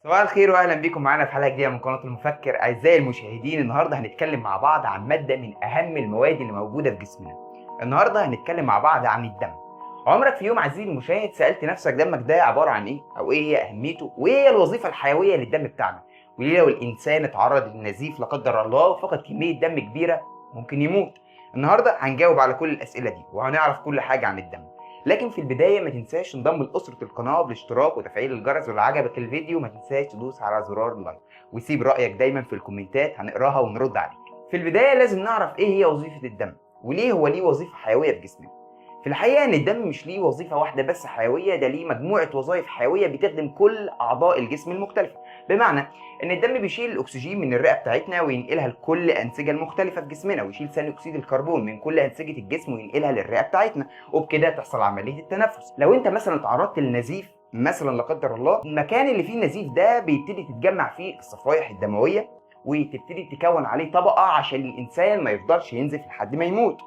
صباح الخير واهلا بيكم معانا في حلقه جديده من قناه المفكر. اعزائي المشاهدين، النهارده هنتكلم مع بعض عن ماده من اهم المواد اللي موجوده في جسمنا. النهارده هنتكلم مع بعض عن الدم. عمرك في يوم عزيزي المشاهد سالت نفسك دمك ده عباره عن ايه، او ايه هي اهميته، وايه هي الوظيفه الحيويه للدم بتاعنا، وليه لو الانسان اتعرض للنزيف لا قدر الله وفقد كميه دم كبيره ممكن يموت؟ النهارده هنجاوب على كل الاسئله دي وهنعرف كل حاجه عن الدم. لكن في البداية ما تنساش تنضم لأسرة القناة بالاشتراك وتفعيل الجرس، ولو عجبك الفيديو ما تنساش تدوس على زرار اللايك وسيب رأيك دايما في الكومنتات، هنقراها ونرد عليك. في البداية لازم نعرف ايه هي وظيفة الدم وليه هو ليه وظيفة حيوية في جسمنا. في الحقيقة ان الدم مش ليه وظيفة واحدة بس حيوية، ده ليه مجموعة وظائف حيوية بتخدم كل أعضاء الجسم المختلفة. بمعنى ان الدم بيشيل الاكسجين من الرئة بتاعتنا وينقلها لكل الأنسجة المختلفة في جسمنا، ويشيل ثاني اكسيد الكربون من كل أنسجة الجسم وينقلها للرئة بتاعتنا، وبكده تحصل عملية التنفس. لو انت مثلا تعرضت للنزيف مثلا لا قدر الله، المكان اللي فيه النزيف ده بيبتدي تتجمع فيه الصفائح الدموية وتبتدي تكون عليه طبقة عشان الإنسان ما يفضلش ينزف لحد ما يموت.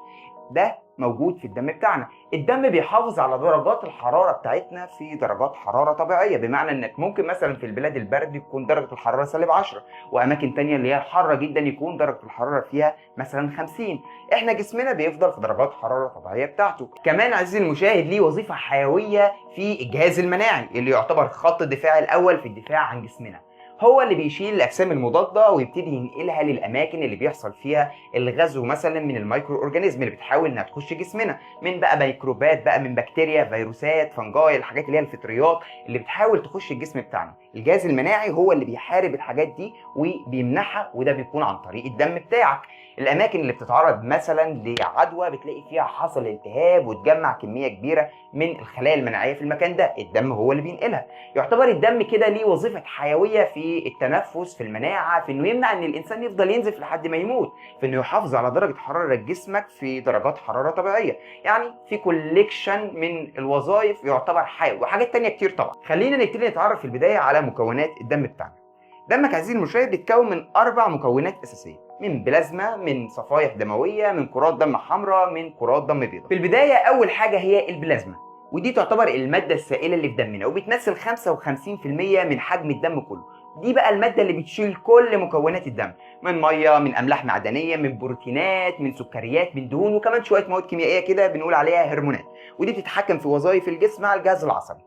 ده موجود في الدم بتاعنا. الدم بيحافظ على درجات الحرارة بتاعتنا في درجات حرارة طبيعية، بمعنى انك ممكن مثلا في البلاد البرد يكون درجة الحرارة -10، واماكن تانية اللي هي حارة جدا يكون درجة الحرارة فيها مثلا 50. احنا جسمنا بيفضل في درجات حرارة طبيعية بتاعته. كمان عزيزي المشاهد ليه وظيفة حيوية في الجهاز المناعي، اللي يعتبر خط الدفاع الاول في الدفاع عن جسمنا. هو اللي بيشيل الاجسام المضاده ويبتدي ينقلها للاماكن اللي بيحصل فيها الغزو مثلا من الميكرو اورجانيزم اللي بتحاول انها تخش جسمنا، من بقى ميكروبات بقى، من بكتيريا، فيروسات، فنجاي، الحاجات اللي هي الفطريات اللي بتحاول تخش الجسم بتاعنا. الجهاز المناعي هو اللي بيحارب الحاجات دي وبيمنعها، وده بيكون عن طريق الدم بتاعك. الاماكن اللي بتتعرض مثلا لعدوى بتلاقي فيها حصل التهاب وتجمع كميه كبيره من الخلايا المناعيه في المكان ده، الدم هو اللي بينقلها. يعتبر الدم كده ليه وظيفه حيويه في التنفس، في المناعه، في انه يمنع ان الانسان يفضل ينزف لحد ما يموت، في انه يحافظ على درجه حراره جسمك في درجات حراره طبيعيه. يعني في كوليكشن من الوظائف يعتبر حيوي، وحاجات تانية كتير طبعا. خلينا نبتدي نتعرف في البدايه على مكونات الدم بتاعنا. دمك عزيزي المشاهد بيتكون من 4 مكونات اساسيه، من بلازما، من صفائح دمويه، من كرات دم حمراء، من كرات دم بيضاء. في البدايه اول حاجه هي البلازما، ودي تعتبر الماده السائله اللي في دمنا، وبتمثل 55% من حجم الدم كله. دي بقى الماده اللي بتشيل كل مكونات الدم، من ميه، من املاح معدنيه، من بروتينات، من سكريات، من دهون، وكمان شويه مواد كيميائيه كده بنقول عليها هرمونات، ودي بتتحكم في وظائف الجسم على الجهاز العصبي.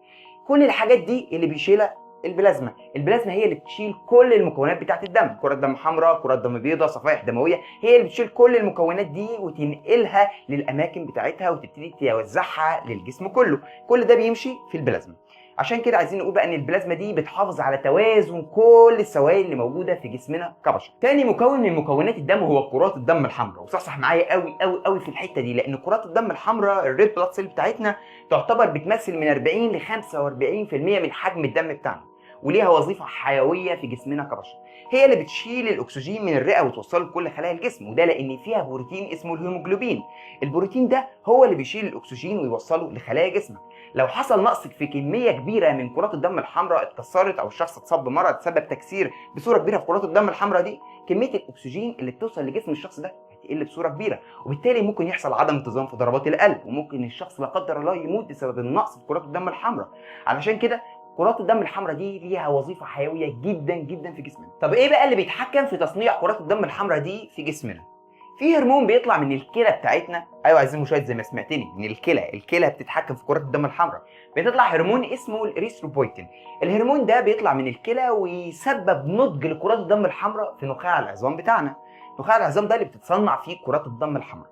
كل الحاجات دي اللي بيشيلها البلازما. البلازما هي اللي بتشيل كل المكونات بتاعه الدم، كرات دم حمراء، كرات دم بيضاء، صفائح دمويه، هي اللي بتشيل كل المكونات دي وتنقلها للاماكن بتاعتها وتبتدي توزعها للجسم كله. كل ده بيمشي في البلازما. عشان كده عايزين نقول بقى ان البلازما دي بتحافظ على توازن كل السوائل اللي موجوده في جسمنا كبشر. تاني مكون من مكونات الدم هو كرات الدم الحمراء، وصحصح معايا قوي قوي قوي في الحته دي، لان كرات الدم الحمراء الريد بلاد سيل بتاعتنا تعتبر بتمثل من 40 ل 45% من حجم الدم بتاعنا، وليها وظيفه حيويه في جسمنا كبشر. هي اللي بتشيل الاكسجين من الرئه وتوصله لكل خلايا الجسم، وده لان فيها بروتين اسمه الهيموجلوبين. البروتين ده هو اللي بيشيل الاكسجين ويوصله لخلايا جسمك. لو حصل نقص في كميه كبيره من كرات الدم الحمراء اتكسرت، او الشخص اتصاب بمرض سبب تكسير بصوره كبيره في كرات الدم الحمراء دي، كميه الاكسجين اللي بتوصل لجسم الشخص ده هتقل بصوره كبيره، وبالتالي ممكن يحصل عدم انتظام في ضربات القلب، وممكن الشخص لا قدر الله يموت بسبب النقص في كرات الدم الحمراء. علشان كده كرات الدم الحمراء دي ليها وظيفه حيويه جدا جدا في جسمنا. طب ايه بقى اللي بيتحكم في تصنيع كرات الدم الحمراء دي في جسمنا؟ في هرمون بيطلع من الكلى بتاعتنا. ايوه عزيزي المشاهد، زي ما سمعتني، من الكلى بتتحكم في كرات الدم الحمراء. بيطلع هرمون اسمه الاريثروبويتين. الهرمون ده بيطلع من الكلى ويسبب نضج لكرات الدم الحمراء في نخاع العظام بتاعنا. نخاع العظام ده اللي بتتصنع فيه كرات الدم الحمراء،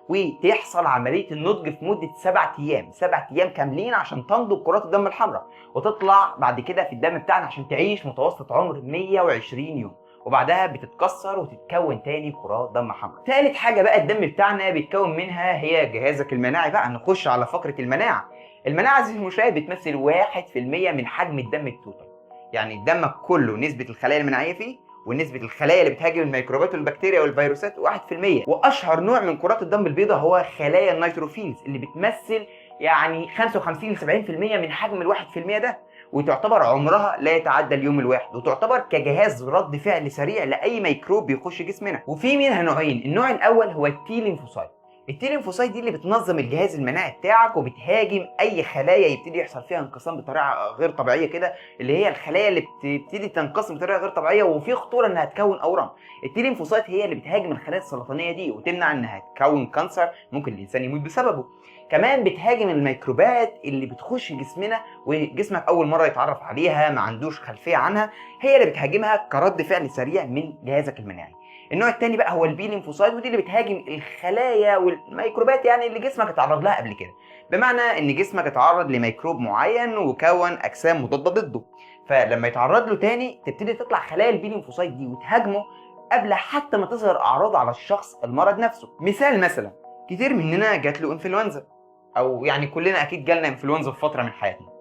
وتحصل عمليه النضج في مده 7 ايام، 7 ايام كاملين عشان تنضج كرات الدم الحمراء، وتطلع بعد كده في الدم بتاعنا عشان تعيش متوسط عمر 120 يوم، وبعدها بتتكسر وتتكون تاني كرات دم حمراء. ثالث حاجه بقى الدم بتاعنا بيتكون منها هي جهازك المناعي. بقى نخش على فقره المناعه. المناعه عزيزي المشاهد بتمثل 1% من حجم الدم التوتال، يعني دمك كله نسبه الخلايا المناعيه فيه ونسبه الخلايا اللي بتهاجم الميكروبات والبكتيريا والفيروسات 1%. واشهر نوع من كرات الدم البيضاء هو خلايا النيتروفيلز، اللي بتمثل يعني 55 ل 70% من حجم ال1% ده، وتعتبر عمرها لا يتعدى اليوم الواحد، وتعتبر كجهاز رد فعل سريع لاي ميكروب بيخش جسمنا. وفي منها نوعين. النوع الاول هو التي ليمفوسايت. التي ليمفوسايت دي اللي بتنظم الجهاز المناعي بتاعك وبتهاجم اي خلايا يبتدي يحصل فيها انقسام بطريقه غير طبيعيه كده، اللي هي الخلايا اللي بتبتدي تنقسم بطريقه غير طبيعيه وفي خطوره انها تكون اورام. التي ليمفوسايت هي اللي بتهاجم الخلايا السرطانيه دي وتمنع انها تكون كانسر ممكن الانسان يموت بسببه. كمان بتهاجم الميكروبات اللي بتخش جسمنا وجسمك اول مره يتعرف عليها ما عندوش خلفيه عنها، هي اللي بتهاجمها كرد فعل سريع من جهازك المناعي. النوع الثاني بقى هو البي ليمفوسايت، ودي اللي بتهاجم الخلايا والميكروبات يعني اللي جسمك اتعرض لها قبل كده، بمعنى ان جسمك اتعرض لميكروب معين وكون اجسام مضاده ضده، فلما يتعرض له تاني تبتدي تطلع خلايا البي ليمفوسايت دي وتهاجمه قبل حتى ما تظهر اعراض على الشخص المرض نفسه. مثلا كتير مننا جات له انفلونزا، او يعني كلنا اكيد جالنا انفلونزا في فتره من حياتنا.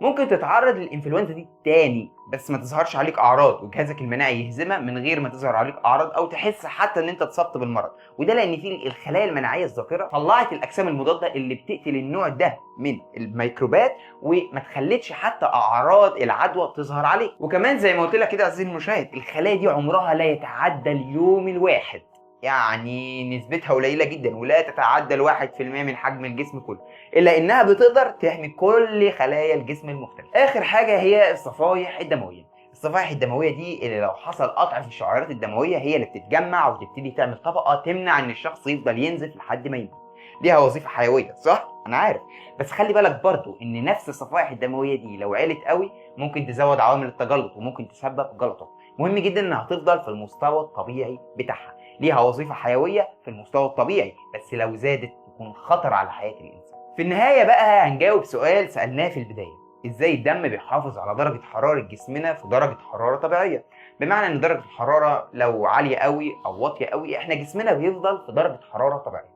ممكن تتعرض للانفلونزا دي تاني بس ما تظهرش عليك اعراض وجهازك المناعي يهزمها من غير ما تظهر عليك اعراض او تحس حتى ان انت اتصبت بالمرض، وده لان في الخلايا المناعيه الذاكره طلعت الاجسام المضاده اللي بتقتل النوع ده من الميكروبات وما تخلتش حتى اعراض العدوى تظهر عليك. وكمان زي ما قلت لك كده عزيزي المشاهد، الخلايا دي عمرها لا يتعدى اليوم الواحد، يعني نسبتها قليله جدا ولا تتعدى 1% من حجم الجسم كله، الا انها بتقدر تحمي كل خلايا الجسم المختلفه. اخر حاجه هي الصفائح الدمويه. الصفائح الدمويه دي اللي لو حصل قطع في الشعيرات الدمويه هي اللي بتتجمع وتبتدي تعمل طبقه تمنع ان الشخص يفضل ينزف لحد ما يموت. ليها وظيفه حيويه صح؟ انا عارف، بس خلي بالك برضو ان نفس الصفائح الدمويه دي لو علت قوي ممكن تزود عوامل التجلط وممكن تسبب جلطات. مهم جدا انها تفضل في المستوى الطبيعي بتاعها. ليها وظيفة حيوية في المستوى الطبيعي، بس لو زادت تكون خطر على حياة الإنسان. في النهاية بقى هنجاوب سؤال سألناه في البداية: إزاي الدم بيحافظ على درجة حرارة جسمنا في درجة حرارة طبيعية؟ بمعنى إن درجة الحرارة لو عالية قوي أو واطية قوي إحنا جسمنا بيفضل في درجة حرارة طبيعية.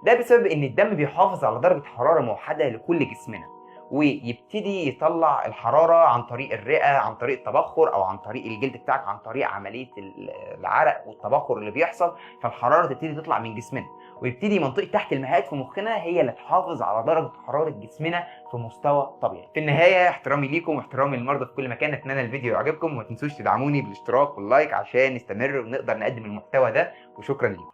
ده بسبب إن الدم بيحافظ على درجة حرارة موحدة لكل جسمنا، ويبتدي يطلع الحرارة عن طريق الرئة، عن طريق التبخر، أو عن طريق الجلد بتاعك، عن طريق عملية العرق والتبخر اللي بيحصل، فالحرارة تبتدي تطلع من جسمنا ويبتدي منطقة تحت المهاد في مخنا هي اللي تحافظ على درجة حرارة جسمنا في مستوى طبيعي. في النهاية احترامي ليكم واحترامي للمرضى في كل مكان، أتمنى الفيديو يعجبكم وما تنسوش تدعموني بالاشتراك واللايك عشان نستمر ونقدر نقدم المحتوى ده، وشكرا لكم.